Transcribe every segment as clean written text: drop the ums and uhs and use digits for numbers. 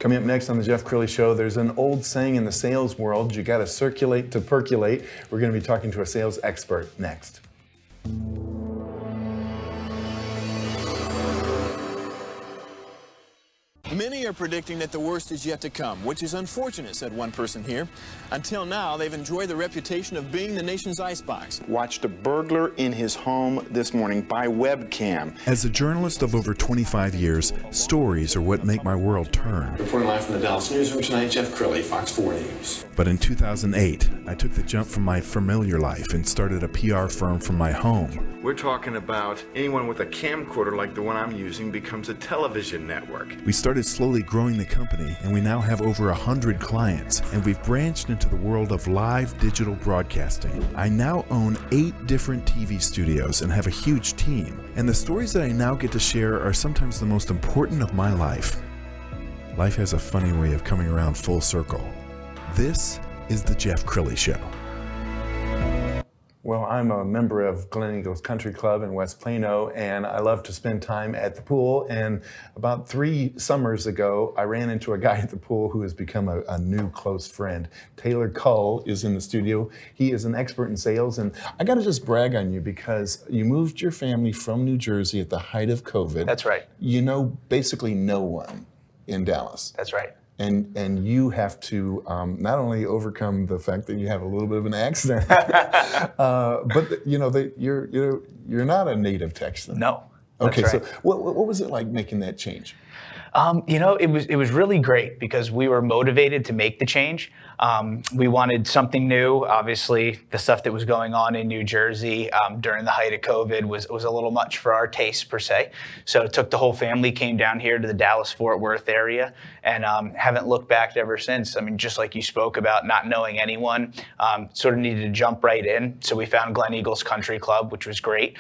Coming up next on the Jeff Crilley Show, there's an old saying in the sales world, you got to circulate to percolate. We're going to be talking to a sales expert next. Many are predicting that the worst is yet to come, which is unfortunate, said one person here. Until now, they've enjoyed the reputation of being the nation's icebox. Watched a burglar in his home this morning by webcam. As a journalist of over 25 years, stories are what make my world turn. Reporting live from the Dallas newsroom tonight, Jeff Crilley, Fox 4 News. But in 2008, I took the jump from my familiar life and started a PR firm from my home. We're talking about anyone with a camcorder like the one I'm using becomes a television network. We started slowly growing the company, and we now have over 100 clients, and we've branched into the world of live digital broadcasting. I now own 8 different TV studios and have a huge team, and the stories that I now get to share are sometimes the most important of my life. Life has a funny way of coming around full circle. This is the Jeff Crilley Show. Well, I'm a member of Glen Eagles Country Club in West Plano, and I love to spend time at the pool. And about 3 summers ago, I ran into a guy at the pool who has become a new close friend. Taylor Kull is in the studio. He is an expert in sales, and I got to just brag on you because you moved your family from New Jersey at the height of COVID. That's right. You know basically no one in Dallas. That's right. And you have to not only overcome the fact that you have a little bit of an accent, but you know you're not a native Texan. No. Okay, that's right. So what was it like making that change? It was really great because we were motivated to make the change. We wanted something new. Obviously, the stuff that was going on in New Jersey during the height of COVID was a little much for our taste per se. So it took the whole family, came down here to the Dallas-Fort Worth area, and haven't looked back ever since. I mean, just like you spoke about not knowing anyone, sort of needed to jump right in. So we found Glen Eagles Country Club, which was great.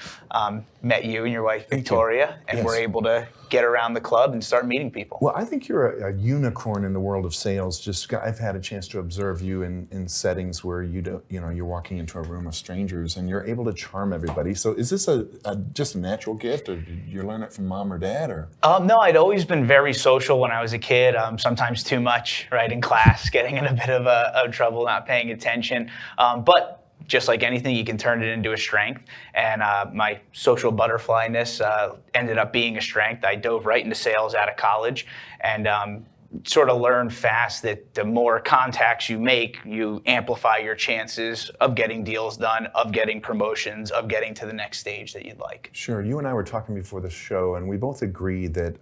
Met you and your wife, Victoria, and Yes. we're able to get around the club and start meeting people. Well, I think you're a unicorn in the world of sales. I've had a chance to observe you in settings where you're walking into a room of strangers and you're able to charm everybody. So is this just a natural gift, or did you learn it from mom or dad, or? No, I'd always been very social when I was a kid. Sometimes too much, right, in class, getting in a bit of trouble, not paying attention. But just like anything, you can turn it into a strength. And my social butterflyness ended up being a strength. I dove right into sales out of college, and sort of learned fast that the more contacts you make, you amplify your chances of getting deals done, of getting promotions, of getting to the next stage that you'd like. Sure. You and I were talking before the show, and we both agree that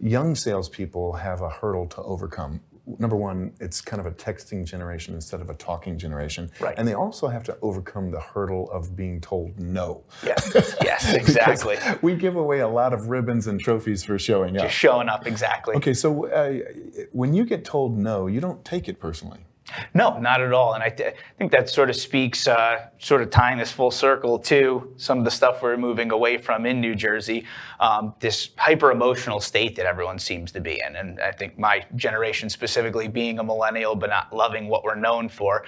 young salespeople have a hurdle to overcome. Number one, it's kind of a texting generation instead of a talking generation. Right. And they also have to overcome the hurdle of being told no. Yes, yes, exactly. We give away a lot of ribbons and trophies for showing up. Just showing up, exactly. Okay, so when you get told no, you don't take it personally. No, not at all. And I think that sort of speaks, sort of tying this full circle to some of the stuff we're moving away from in New Jersey, this hyper-emotional state that everyone seems to be in. And I think my generation specifically, being a millennial but not loving what we're known for,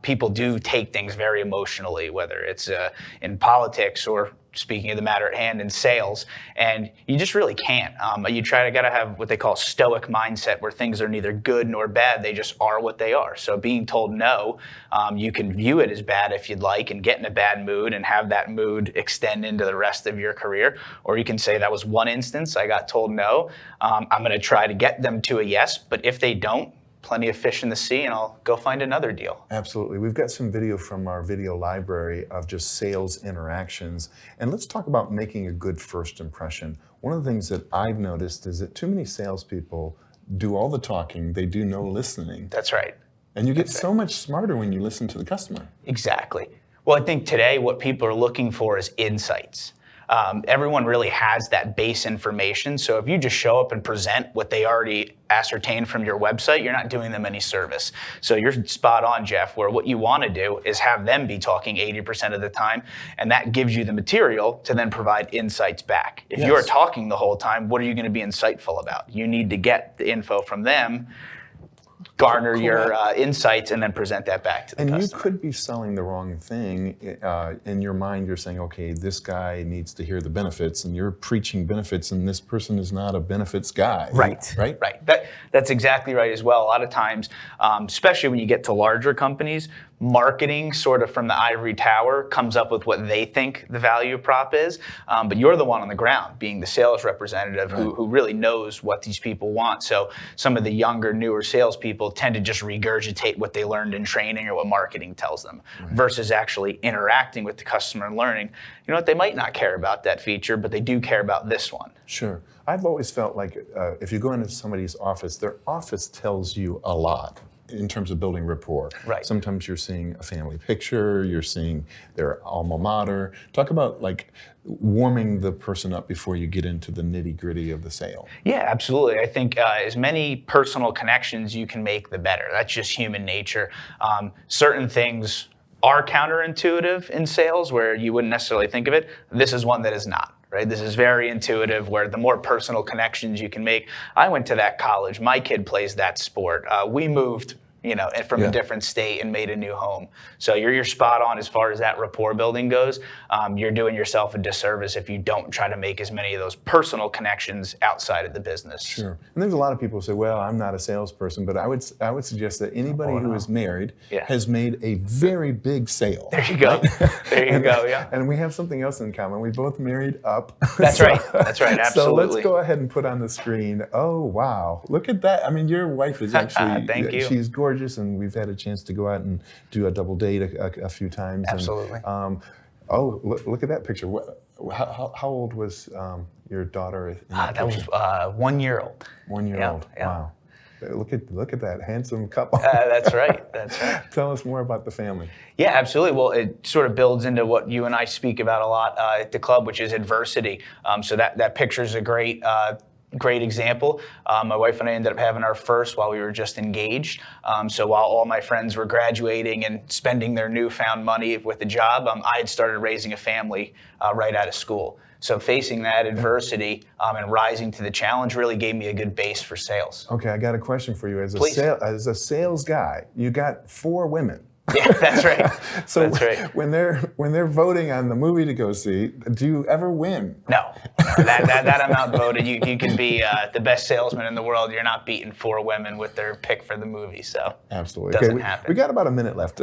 people do take things very emotionally, whether it's in politics or speaking of the matter at hand in sales, and you just really can't. You gotta have what they call stoic mindset, where things are neither good nor bad, they just are what they are. So being told no, you can view it as bad if you'd like and get in a bad mood and have that mood extend into the rest of your career, or you can say that was one instance, I got told no, I'm gonna try to get them to a yes, but if they don't, plenty of fish in the sea, and I'll go find another deal. Absolutely. We've got some video from our video library of just sales interactions. And let's talk about making a good first impression. One of the things that I've noticed is that too many salespeople do all the talking, they do no listening. That's right. And you get so much smarter when you listen to the customer. Exactly. Well, I think today what people are looking for is insights. Everyone really has that base information. So if you just show up and present what they already ascertained from your website, you're not doing them any service. So you're spot on, Jeff, where what you want to do is have them be talking 80% of the time, and that gives you the material to then provide insights back. If you're talking the whole time, what are you going to be insightful about? You need to get the info from them garner your insights and then present that back to the customer. And you could be selling the wrong thing. In your mind, you're saying, okay, this guy needs to hear the benefits, and you're preaching benefits, and this person is not a benefits guy. Right. Right? Right. That's exactly right as well. A lot of times, especially when you get to larger companies, marketing sort of from the ivory tower comes up with what they think the value prop is, but you're the one on the ground being the sales representative who really knows what these people want. So some of the younger, newer salespeople tend to just regurgitate what they learned in training or what marketing tells them versus actually interacting with the customer and learning, you know what, they might not care about that feature, but they do care about this one. Sure. I've always felt like if you go into somebody's office, their office tells you a lot in terms of building rapport. Right. Sometimes you're seeing a family picture, you're seeing their alma mater. Talk about like warming the person up before you get into the nitty gritty of the sale. Yeah, absolutely. I think as many personal connections you can make, the better. That's just human nature. Certain things are counterintuitive in sales where you wouldn't necessarily think of it. This is one that is not. Right? This is very intuitive where the more personal connections you can make. I went to that college. My kid plays that sport. We moved, from a different state and made a new home. So you're spot on as far as that rapport building goes. You're doing yourself a disservice if you don't try to make as many of those personal connections outside of the business. Sure. And there's a lot of people who say, well, I'm not a salesperson, but I would suggest that anybody who is married has made a very big sale. There you go. Right? There you go, yeah. And we have something else in common. We both married up. That's right. That's right, absolutely. So let's go ahead and put on the screen. Oh, wow. Look at that. I mean, your wife is actually, Thank you. She's gorgeous, and we've had a chance to go out and do a double date a few times. Absolutely. And, look at that picture. How old was your daughter? That was 1 year old. 1 year old. Yeah. Wow. Look at that handsome couple. That's right. That's right. Tell us more about the family. Yeah, absolutely. Well, it sort of builds into what you and I speak about a lot at the club, which is adversity. So that picture is a great example. My wife and I ended up having our first while we were just engaged. So while all my friends were graduating and spending their newfound money with a job, I had started raising a family right out of school. So facing that adversity and rising to the challenge really gave me a good base for sales. Okay, I got a question for you. As a sales guy, you got 4 women. Yeah, that's right. So that's right. when they're voting on the movie to go see, do you ever win? No, that I'm outvoted. You can be the best salesman in the world. You're not beating 4 women with their pick for the movie. So absolutely, doesn't happen. We got about a minute left.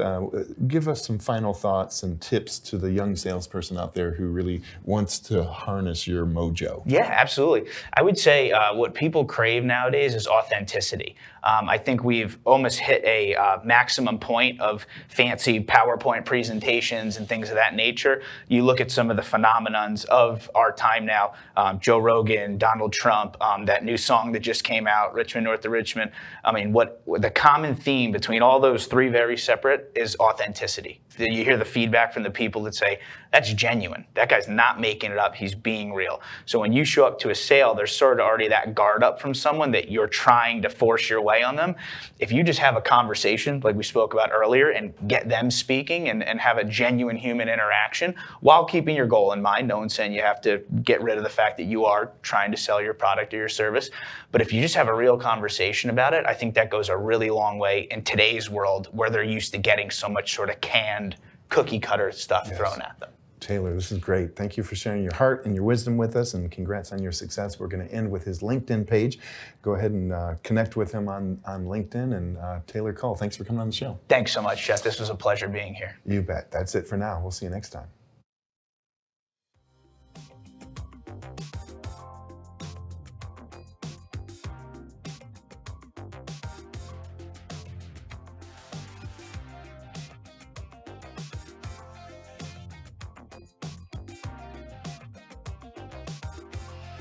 Give us some final thoughts and tips to the young salesperson out there who really wants to harness your mojo. Yeah, absolutely. I would say what people crave nowadays is authenticity. I think we've almost hit a maximum point of fancy PowerPoint presentations and things of that nature. You look at some of the phenomenons of our time now, Joe Rogan, Donald Trump, that new song that just came out, Richmond North of Richmond. I mean, what the common theme between all those 3 very separate is authenticity. You hear the feedback from the people that say, that's genuine. That guy's not making it up. He's being real. So when you show up to a sale, there's sort of already that guard up from someone that you're trying to force your way on them. If you just have a conversation like we spoke about earlier and get them speaking and have a genuine human interaction while keeping your goal in mind, no one's saying you have to get rid of the fact that you are trying to sell your product or your service. But if you just have a real conversation about it, I think that goes a really long way in today's world where they're used to getting so much sort of canned cookie cutter stuff thrown at them. Taylor, this is great. Thank you for sharing your heart and your wisdom with us, and congrats on your success. We're going to end with his LinkedIn page. Go ahead and connect with him on LinkedIn. And Taylor Kull, thanks for coming on the show. Thanks so much, Jeff. This was a pleasure being here. You bet. That's it for now. We'll see you next time.